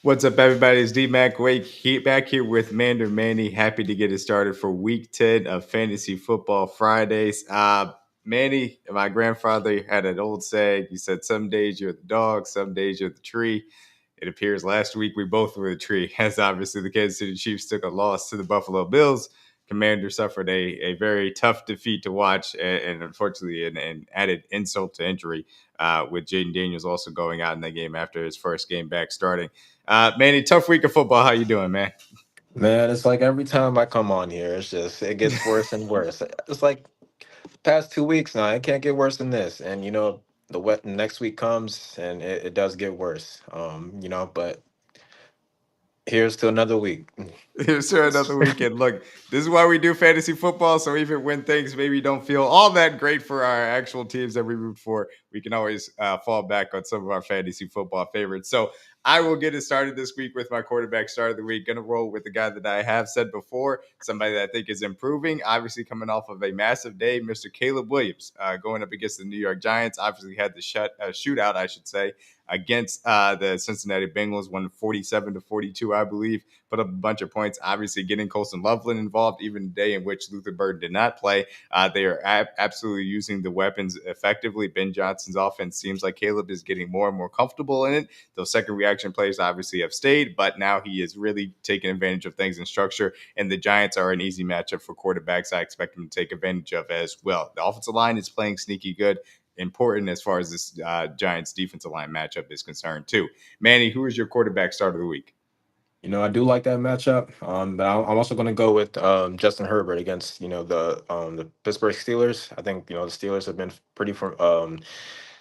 What's up, everybody? It's D-Mac Wake back here with Manny. Happy to get it started for week 10 of Fantasy Football Fridays. Manny, my grandfather had an old saying. He said, some days you're the dog, some days you're the tree. It appears last week we both were the tree, as obviously the Kansas City Chiefs took a loss to the Buffalo Bills. Commanders suffered a very tough defeat to watch, and unfortunately, an added insult to injury with Jaden Daniels also going out in that game after his first game back starting. Manny, tough week of football. How you doing, man? Man, it's like every time I come on here, it gets worse and worse. It's like past 2 weeks now, it can't get worse than this. And next week comes and it does get worse. But here's to another week. Here's to another weekend. Look, this is why we do fantasy football. So even when things maybe don't feel all that great for our actual teams that we root for, we can always fall back on some of our fantasy football favorites. So I will get it started this week with my quarterback start of the week. Going to roll with the guy that I have said before, somebody that I think is improving. Obviously, coming off of a massive day, Mr. Caleb Williams going up against the New York Giants. Obviously, had the shootout, I should say, against the Cincinnati Bengals, won 47-42, I believe. Put up a bunch of points. Obviously, getting Colson Loveland involved, even the day in which Luther Burden did not play. They are absolutely using the weapons effectively. Ben Johnson's offense seems like Caleb is getting more and more comfortable in it. Those second reaction plays obviously have stayed, but now he is really taking advantage of things in structure. And the Giants are an easy matchup for quarterbacks. I expect him to take advantage of as well. The offensive line is playing sneaky good. Important as far as this Giants defensive line matchup is concerned, too. Manny, who is your quarterback start of the week? I do like that matchup, but I'm also going to go with Justin Herbert against the Pittsburgh Steelers. I think the Steelers have been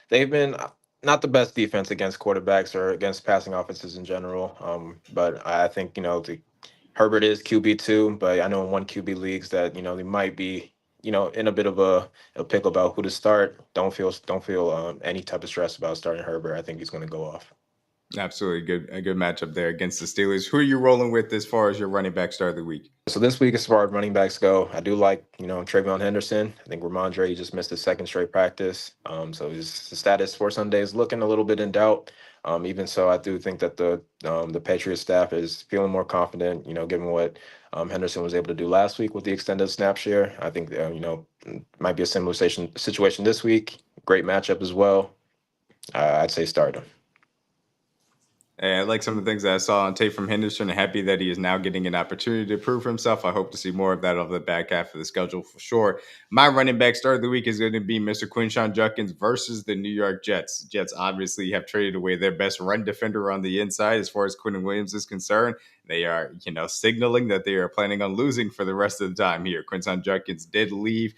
they've been not the best defense against quarterbacks or against passing offenses in general. But I think Herbert is QB2, but I know in one QB leagues that they might be in a bit of a pickle about who to start. Don't feel any type of stress about starting Herbert. I think he's going to go off. Absolutely a good matchup there against the Steelers. Who are you rolling with as far as your running back start of the week? So this week, as far as running backs go, I do like Travion Henderson. I think Ramondre he just missed his second straight practice, so his status for Sunday is looking a little bit in doubt. Even so, I do think that the Patriots staff is feeling more confident. Given what Henderson was able to do last week with the extended snap share, I think might be a similar situation this week. Great matchup as well. I'd say start him. And I like some of the things that I saw on tape from Henderson. And happy that he is now getting an opportunity to prove himself. I hope to see more of that over the back half of the schedule for sure. My running back start of the week is going to be Mr. Quinshawn Judkins versus the New York Jets. Jets obviously have traded away their best run defender on the inside as far as Quinn Williams is concerned. They are, signaling that they are planning on losing for the rest of the time here. Quinshawn Judkins did leave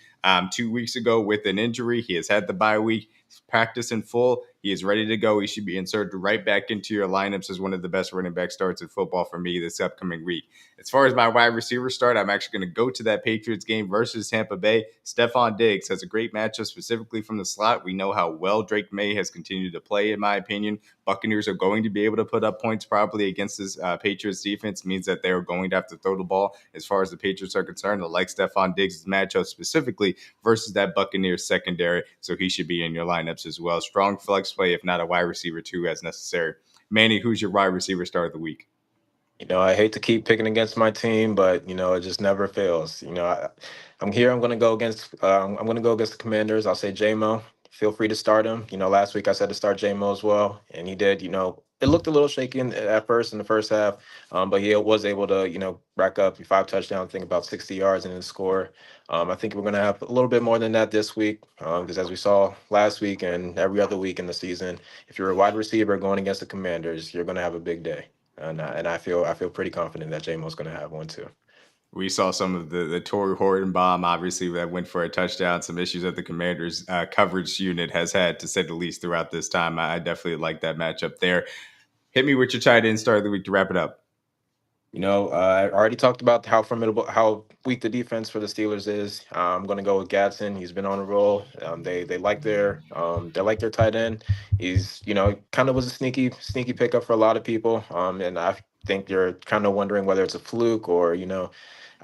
2 weeks ago with an injury. He has had the bye week. Practice in full. He is ready to go. He should be inserted right back into your lineups as one of the best running back starts in football for me this upcoming week. As far as my wide receiver start, I'm actually going to go to that Patriots game versus Tampa Bay. Stephon Diggs has a great matchup specifically from the slot. We know how well Drake May has continued to play, in my opinion. Buccaneers are going to be able to put up points probably against this Patriots defense. Means that they're going to have to throw the ball as far as the Patriots are concerned. I like Stephon Diggs' matchup specifically versus that Buccaneers secondary, so he should be in your lineups as well. Strong flex play, if not a wide receiver too, as necessary. Manny, who's your wide receiver start of the week? I hate to keep picking against my team, but it just never fails. I'm here. I'm going to go against. I'm going to go against the Commanders. I'll say JMO. Feel free to start him. Last week I said to start JMO as well, and he did. It looked a little shaky at first in the first half, but he was able to rack up 5 touchdowns. I think about 60 yards in his score. I think we're going to have a little bit more than that this week, because as we saw last week and every other week in the season, if you're a wide receiver going against the Commanders, you're going to have a big day. And I feel pretty confident that JMO's going to have one too. We saw some of the Torrey Horton bomb, obviously, that went for a touchdown. Some issues that the Commanders' coverage unit has had, to say the least, throughout this time. I definitely like that matchup there. Hit me with your tight end start of the week to wrap it up. I already talked about how weak the defense for the Steelers is. I'm going to go with Gadsden. He's been on a roll. They like their tight end. He's kind of was a sneaky pickup for a lot of people. And I think you're kind of wondering whether it's a fluke or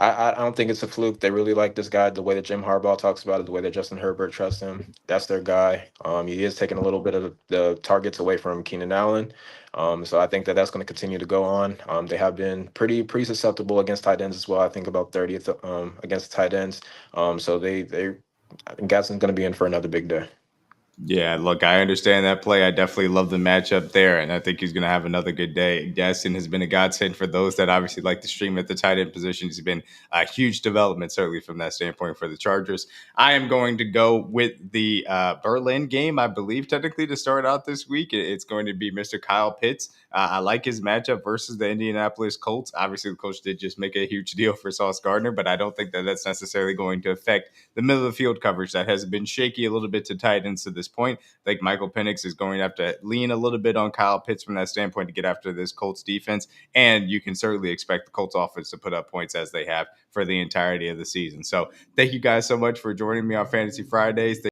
I don't think it's a fluke. They really like this guy. The way that Jim Harbaugh talks about it, the way that Justin Herbert trusts him, that's their guy. He is taking a little bit of the targets away from Keenan Allen. So I think that that's going to continue to go on. They have been pretty susceptible against tight ends as well. I think about 30th against tight ends. So they I think Gadsden's going to be in for another big day. Yeah, look, I understand that play. I definitely love the matchup there, and I think he's going to have another good day. Gaston has been a godsend for those that obviously like to stream at the tight end position. He's been a huge development, certainly from that standpoint for the Chargers. I am going to go with the Berlin game, I believe, technically to start out this week. It's going to be Mr. Kyle Pitts. I like his matchup versus the Indianapolis Colts. Obviously, the coach did just make a huge deal for Sauce Gardner, but I don't think that that's necessarily going to affect the middle of the field coverage that has been shaky a little bit to tight ends to this point. I think Michael Penix is going to have to lean a little bit on Kyle Pitts from that standpoint to get after this Colts defense. And you can certainly expect the Colts offense to put up points as they have for the entirety of the season. So thank you guys so much for joining me on Fantasy Fridays.